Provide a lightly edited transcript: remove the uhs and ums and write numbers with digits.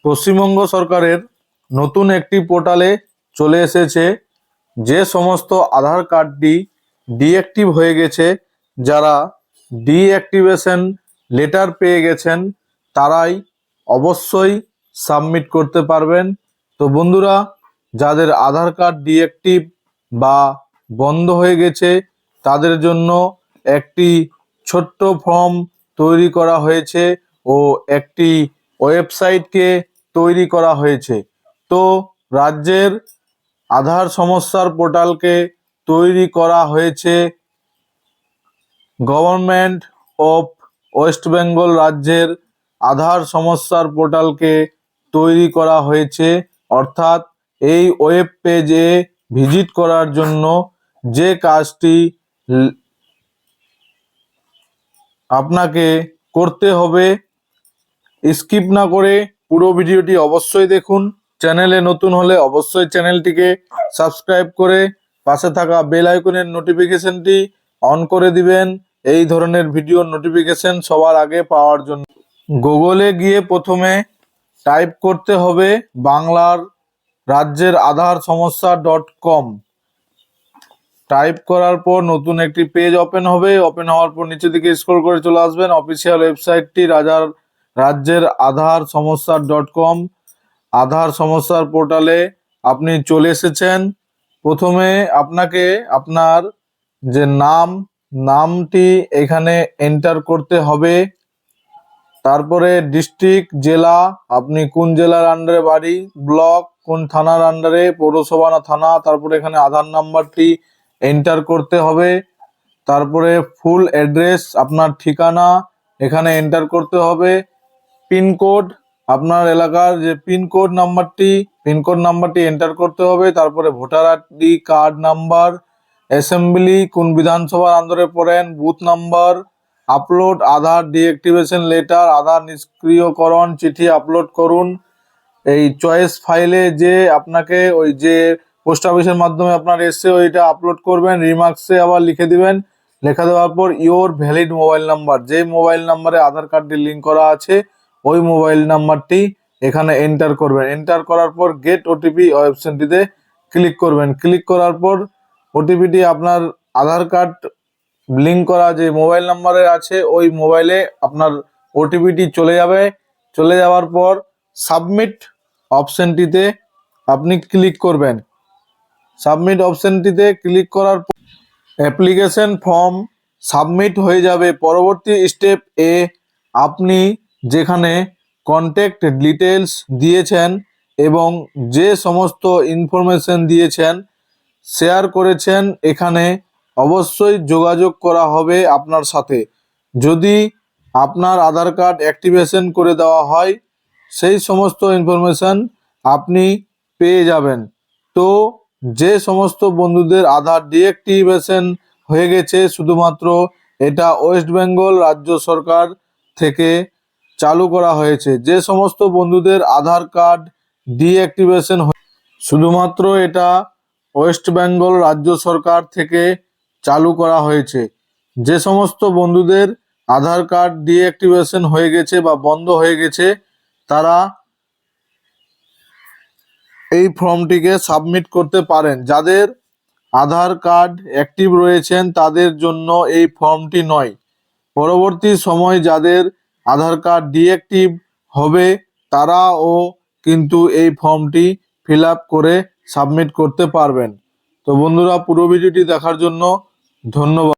পশ্চিমবঙ্গ সরকারের নতুন একটি পোর্টালে চলে এসেছে। যে সমস্ত আধার কার্ডটি ডিঅ্যাক্টিভ হয়ে গেছে, যারা ডিঅ্যাক্টিভেশন লেটার পেয়ে গেছেন, তারাই অবশ্যই সাবমিট করতে পারবেন। তো বন্ধুরা, যাদের আধার কার্ড ডিঅ্যাক্টিভ বা বন্ধ হয়ে গেছে, তাদের জন্য একটি ছোট্ট ফর্ম তৈরি করা হয়েছে ও একটি ওয়েবসাইটকে তৈরি করা হয়েছে। তো রাজ্যের আধার সমস্যার পোর্টালকে তৈরি করা হয়েছে গভর্নমেন্ট অফ ওয়েস্ট বেঙ্গল রাজ্যের আধার সমস্যার পোর্টালকে তৈরি করা হয়েছে। অর্থাৎ এই ওয়েব পেজে ভিজিট করার জন্য যে কাজটি আপনাকে করতে হবে, স্কিপ না করে পুরো ভিডিওটি অবশ্যই দেখুন। চ্যানেলে নতুন হলে অবশ্যই চ্যানেলটিকে সাবস্ক্রাইব করে পাশে থাকা বেল আইকনের নোটিফিকেশনটি অন করে দিবেন, এই ধরনের ভিডিওর নোটিফিকেশন সবার আগে পাওয়ার জন্য। গুগলে গিয়ে প্রথমে টাইপ করতে হবে বাংলার রাজ্যের আধার সমস্যা .com। টাইপ করার পর নতুন একটি পেজ ওপেন হবে। ওপেন হওয়ার পর নিচের দিকে স্ক্রল করে চলে আসবেন অফিসিয়াল ওয়েবসাইটটি রাজ্যের আধার সমস্যা .com। আধার সমস্যার পোর্টালে আপনি চলে এসেছেন। প্রথমে আপনাকে আপনার যে নামটি এখানে এন্টার করতে হবে। তারপরে ডিস্ট্রিক্ট, জেলা, আপনি কোন জেলার আন্ডারে বাড়ি, ব্লক কোন থানার আন্ডারে, পৌরসভা না থানা, তারপরে এখানে আধার নাম্বারটি এন্টার করতে হবে। তারপরে ফুল অ্যাড্রেস, আপনার ঠিকানা এখানে এন্টার করতে হবে। পিনকোড, আপনার এলাকার যে পিনকোড নাম্বারটি এন্টার করতে হবে। তারপরে voter ID card number, assembly কোন বিধানসভার আন্ডারে পড়েন, বুথ নাম্বার, আপলোড আধার ডিঅ্যাক্টিভেশন লেটার, আধার নিষ্ক্রিয়করণ চিঠি আপলোড করুন। এই চয়েস ফাইলে যে আপনাকে ওই যে পোস্ট অফিসের মাধ্যমে আপনার এসে ওইটা আপলোড করবেন, রিমার্কসে আবার লিখে দিবেন। লেখা দেওয়ার পর ইওর ভ্যালিড মোবাইল নাম্বার, যে মোবাইল নাম্বারে আধার কার্ডটি লিঙ্ক করা আছে ওই মোবাইল নাম্বারটি এখানে এন্টার করবেন। এন্টার করার পর গেট ওটিপি অপশনটিতে ক্লিক করবেন। ক্লিক করার পর ওটিপিটি আপনার আধার কার্ড লিঙ্ক করা যে মোবাইল নাম্বারে আছে ওই মোবাইলে আপনার ওটিপিটি চলে যাবে। চলে যাওয়ার পর সাবমিট অপশনটিতে আপনি ক্লিক করবেন। সাবমিট অপশনটিতে ক্লিক করার পর অ্যাপ্লিকেশন ফর্ম সাবমিট হয়ে যাবে। পরবর্তী স্টেপ এ আপনি যেখানে কন্ট্যাক্ট ডিটেলস দিয়েছেন এবং যে সমস্ত ইনফরমেশন দিয়েছেন, শেয়ার করেছেন, এখানে অবশ্যই যোগাযোগ করা হবে আপনার সাথে। যদি আপনার আধার কার্ড অ্যাক্টিভেশন করে দেওয়া হয়, সেই সমস্ত ইনফরমেশন আপনি পেয়ে যাবেন। তো যে সমস্ত বন্ধুদের আধার ডিঅ্যাক্টিভেশন হয়ে গেছে, শুধুমাত্র এটা ওয়েস্ট বেঙ্গল রাজ্য সরকার থেকে চালু করা হয়েছে। যে সমস্ত বন্ধুদের আধার কার্ড ডিঅ্যাক্টিভেশন শুধুমাত্র এটা ওয়েস্ট বেঙ্গল রাজ্য সরকার থেকে চালু করা হয়েছে। যে সমস্ত বন্ধুদের আধার কার্ড ডিঅ্যাক্টিভেশন হয়ে গেছে বা বন্ধ হয়ে গেছে, তারা এই ফর্মটিকে সাবমিট করতে পারেন। যাদের আধার কার্ড অ্যাক্টিভ রয়েছেন তাদের জন্য এই ফর্মটি নয়। পরবর্তী সময় যাদের আধার কার্ড ডিঅ্যাক্টিভ হবে তারাও কিন্তু এই ফর্মটি ফিল আপ করে সাবমিট করতে পারবেন। তো বন্ধুরা, পুরো ভিডিওটি দেখার জন্য ধন্যবাদ।